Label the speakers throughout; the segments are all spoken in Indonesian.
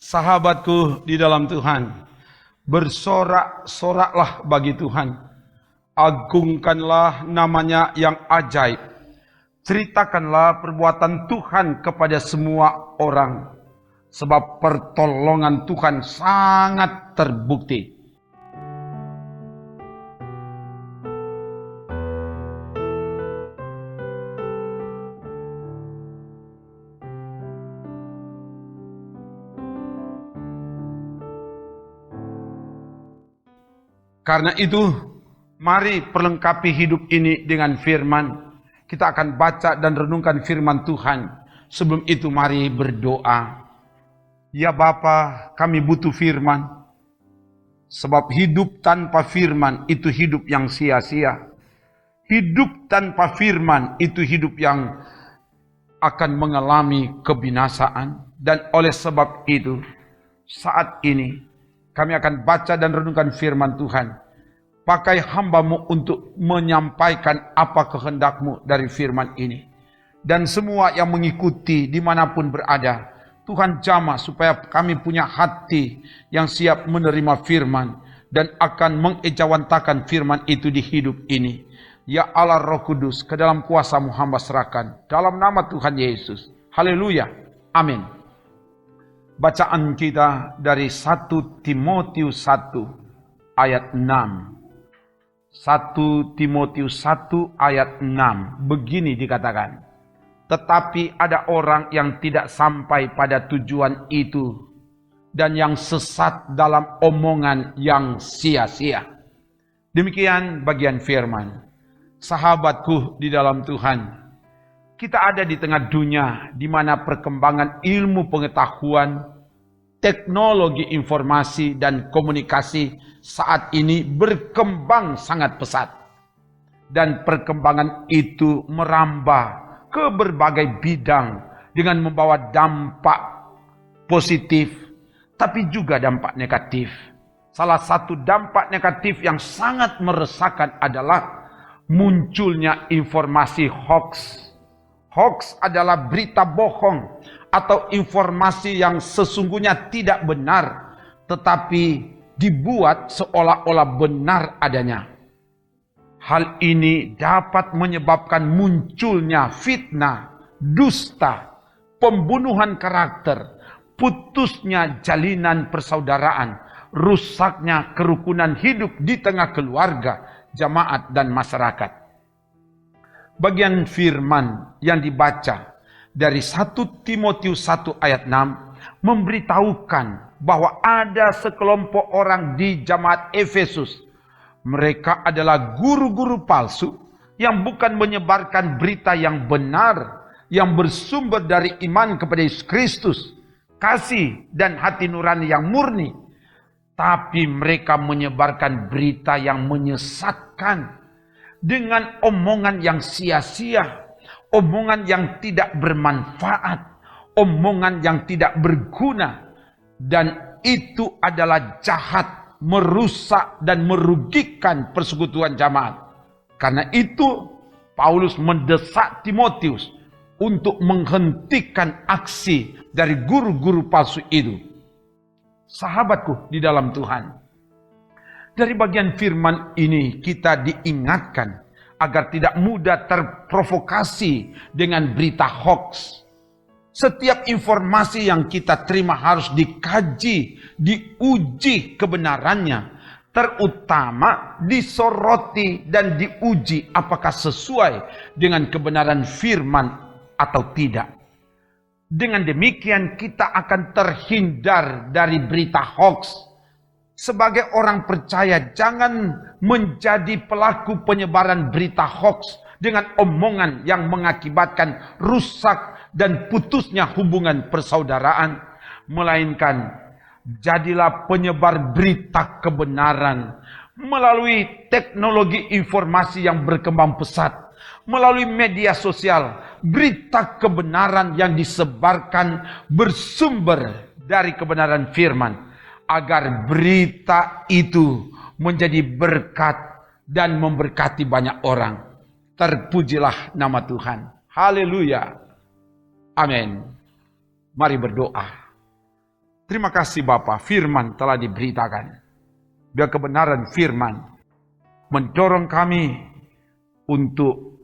Speaker 1: Sahabatku di dalam Tuhan, bersorak-soraklah bagi Tuhan. Agungkanlah namanya yang ajaib. Ceritakanlah perbuatan Tuhan kepada semua orang. Sebab pertolongan Tuhan sangat terbukti. Karena itu, mari perlengkapi hidup ini dengan firman. Kita akan baca dan renungkan firman Tuhan. Sebelum itu mari berdoa. Ya Bapa, kami butuh firman. Sebab hidup tanpa firman itu hidup yang sia-sia. Hidup tanpa firman itu hidup yang akan mengalami kebinasaan. Dan oleh sebab itu, saat ini kami akan baca dan renungkan firman Tuhan. Pakai hamba-Mu untuk menyampaikan apa kehendak-Mu dari firman ini. Dan semua yang mengikuti dimanapun berada, Tuhan jamah supaya kami punya hati yang siap menerima firman dan akan mengejawantakan firman itu di hidup ini. Ya Allah Roh Kudus, ke dalam kuasa-Mu hamba serahkan. Dalam nama Tuhan Yesus. Haleluya. Amin. Bacaan kita dari 1 Timotius 1 ayat 6. 1 Timotius 1 ayat 6. Begini dikatakan. Tetapi ada orang yang tidak sampai pada tujuan itu dan yang sesat dalam omongan yang sia-sia. Demikian bagian firman. Sahabatku di dalam Tuhan, kita ada di tengah dunia di mana perkembangan ilmu pengetahuan, teknologi informasi dan komunikasi saat ini berkembang sangat pesat. Dan perkembangan itu merambah ke berbagai bidang dengan membawa dampak positif, tapi juga dampak negatif. Salah satu dampak negatif yang sangat meresahkan adalah munculnya informasi hoax. Hoax adalah berita bohong atau informasi yang sesungguhnya tidak benar, tetapi dibuat seolah-olah benar adanya. Hal ini dapat menyebabkan munculnya fitnah, dusta, pembunuhan karakter, putusnya jalinan persaudaraan, rusaknya kerukunan hidup di tengah keluarga, jamaat, dan masyarakat. Bagian firman yang dibaca dari 1 Timotius 1 ayat 6 memberitahukan bahwa ada sekelompok orang di jamaat Efesus. Mereka adalah guru-guru palsu yang bukan menyebarkan berita yang benar, yang bersumber dari iman kepada Yesus Kristus, kasih dan hati nurani yang murni. Tapi mereka menyebarkan berita yang menyesatkan dengan omongan yang sia-sia, omongan yang tidak bermanfaat, omongan yang tidak berguna. Dan itu adalah jahat, merusak dan merugikan persekutuan jamaat. Karena itu Paulus mendesak Timotius untuk menghentikan aksi dari guru-guru palsu itu. Sahabatku di dalam Tuhan, dari bagian firman ini kita diingatkan agar tidak mudah terprovokasi dengan berita hoax. Setiap informasi yang kita terima harus dikaji, diuji kebenarannya, terutama disoroti dan diuji apakah sesuai dengan kebenaran firman atau tidak. Dengan demikian kita akan terhindar dari berita hoax. Sebagai orang percaya, jangan menjadi pelaku penyebaran berita hoax dengan omongan yang mengakibatkan rusak dan putusnya hubungan persaudaraan. Melainkan, jadilah penyebar berita kebenaran melalui teknologi informasi yang berkembang pesat. Melalui media sosial, berita kebenaran yang disebarkan bersumber dari kebenaran firman. Agar berita itu menjadi berkat dan memberkati banyak orang. Terpujilah nama Tuhan. Haleluya. Amin. Mari berdoa. Terima kasih Bapa, firman telah diberitakan. Biar kebenaran firman mendorong kami untuk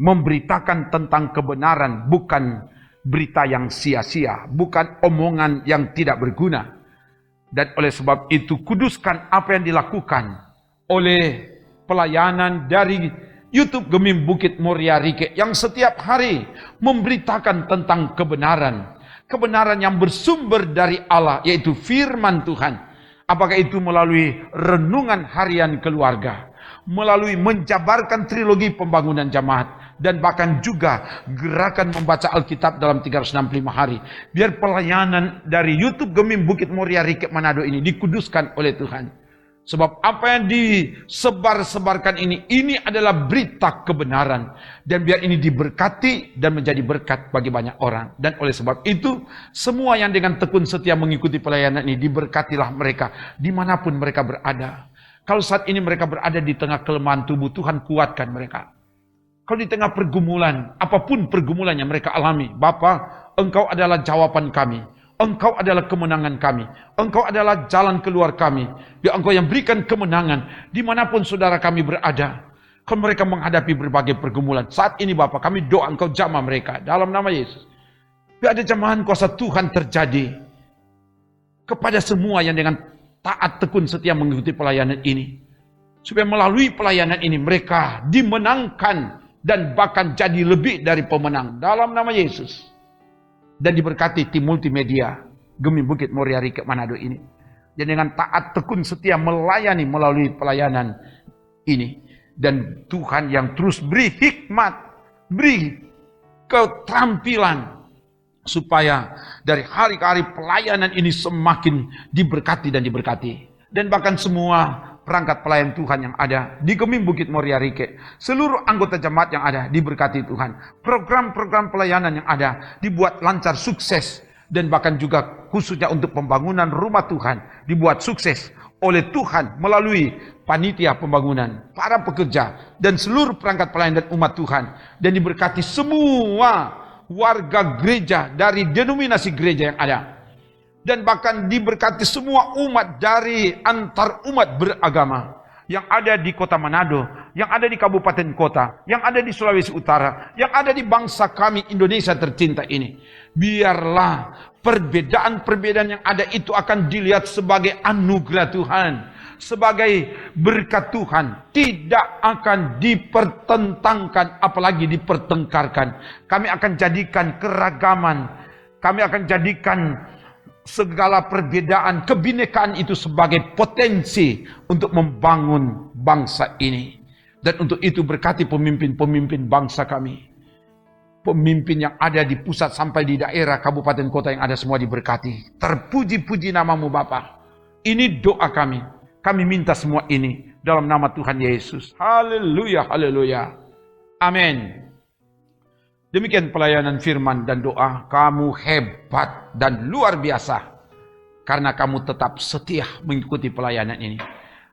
Speaker 1: memberitakan tentang kebenaran, bukan berita yang sia-sia, bukan omongan yang tidak berguna. Dan oleh sebab itu, kuduskan apa yang dilakukan oleh pelayanan dari YouTube Gemim Bukit Moria Rike yang setiap hari memberitakan tentang kebenaran. Kebenaran yang bersumber dari Allah, yaitu firman Tuhan. Apakah itu melalui renungan harian keluarga, melalui menjabarkan trilogi pembangunan jamaat, dan bahkan juga gerakan membaca Alkitab dalam 365 hari. Biar pelayanan dari YouTube Gemim Bukit Moria Rike Manado ini dikuduskan oleh Tuhan. Sebab apa yang disebar-sebarkan ini adalah berita kebenaran. Dan biar ini diberkati dan menjadi berkat bagi banyak orang. Dan oleh sebab itu, semua yang dengan tekun setia mengikuti pelayanan ini, diberkatilah mereka dimanapun mereka berada. Kalau saat ini mereka berada di tengah kelemahan tubuh, Tuhan kuatkan mereka. Kalau di tengah pergumulan, apapun pergumulan yang mereka alami, Bapa, Engkau adalah jawaban kami. Engkau adalah kemenangan kami. Engkau adalah jalan keluar kami. Biar Engkau yang berikan kemenangan dimanapun saudara kami berada. Kalau mereka menghadapi berbagai pergumulan. Saat ini Bapa, kami doa Engkau jamah mereka dalam nama Yesus. Biar ada jamahan kuasa Tuhan terjadi kepada semua yang dengan taat tekun setia mengikuti pelayanan ini. Supaya melalui pelayanan ini mereka dimenangkan dan bahkan jadi lebih dari pemenang dalam nama Yesus. Dan diberkati tim multimedia Gemim Bukit Moria Rike Manado ini. Dan dengan taat tekun setia melayani melalui pelayanan ini. Dan Tuhan yang terus beri hikmat, beri keterampilan, supaya dari hari ke hari pelayanan ini semakin diberkati dan diberkati. Dan bahkan semua perangkat pelayan Tuhan yang ada di Gemim Bukit Moria Rike, seluruh anggota jemaat yang ada diberkati Tuhan. Program-program pelayanan yang ada dibuat lancar, sukses, dan bahkan juga khususnya untuk pembangunan rumah Tuhan dibuat sukses oleh Tuhan melalui panitia pembangunan, para pekerja, dan seluruh perangkat pelayan dan umat Tuhan. Dan diberkati semua warga gereja dari denominasi gereja yang ada. Dan bahkan diberkati semua umat dari antar umat beragama yang ada di kota Manado, yang ada di kabupaten kota, yang ada di Sulawesi Utara, yang ada di bangsa kami Indonesia tercinta ini. Biarlah perbedaan-perbedaan yang ada itu akan dilihat sebagai anugerah Tuhan, sebagai berkat Tuhan, tidak akan dipertentangkan apalagi dipertengkarkan. Kami akan jadikan keragaman, kami akan jadikan segala perbedaan, kebinekaan itu sebagai potensi untuk membangun bangsa ini. Dan untuk itu berkati pemimpin-pemimpin bangsa kami. Pemimpin yang ada di pusat sampai di daerah, kabupaten, kota yang ada semua diberkati. Terpuji-puji namamu Bapa. Ini doa kami. Kami minta semua ini dalam nama Tuhan Yesus. Haleluya, haleluya. Amin. Demikian pelayanan firman dan doa. Kamu hebat dan luar biasa. Karena kamu tetap setia mengikuti pelayanan ini.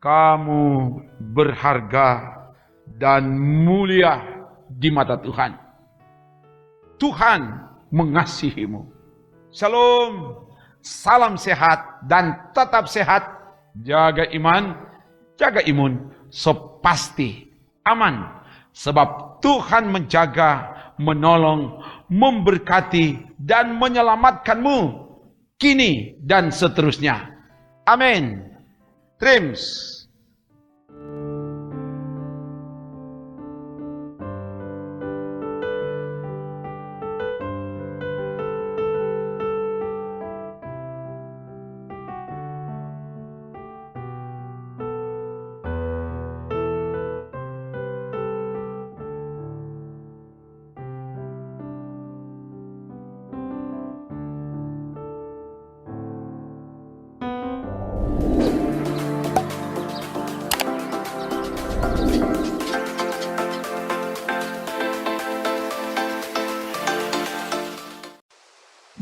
Speaker 1: Kamu berharga dan mulia di mata Tuhan. Tuhan mengasihimu. Shalom. Salam sehat dan tetap sehat. Jaga iman, jaga imun. So pasti aman. Sebab Tuhan menjaga, menolong, memberkati, dan menyelamatkanmu kini dan seterusnya. Amin. Trims.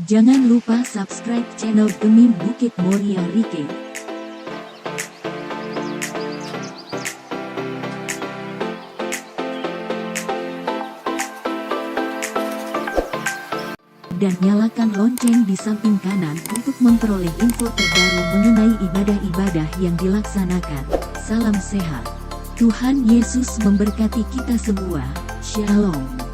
Speaker 2: Jangan lupa subscribe channel Gemim Bukit Moria Rike. dan nyalakan lonceng di samping kanan untuk memperoleh info terbaru mengenai ibadah-ibadah yang dilaksanakan. Salam sehat. Tuhan Yesus memberkati kita semua. Shalom.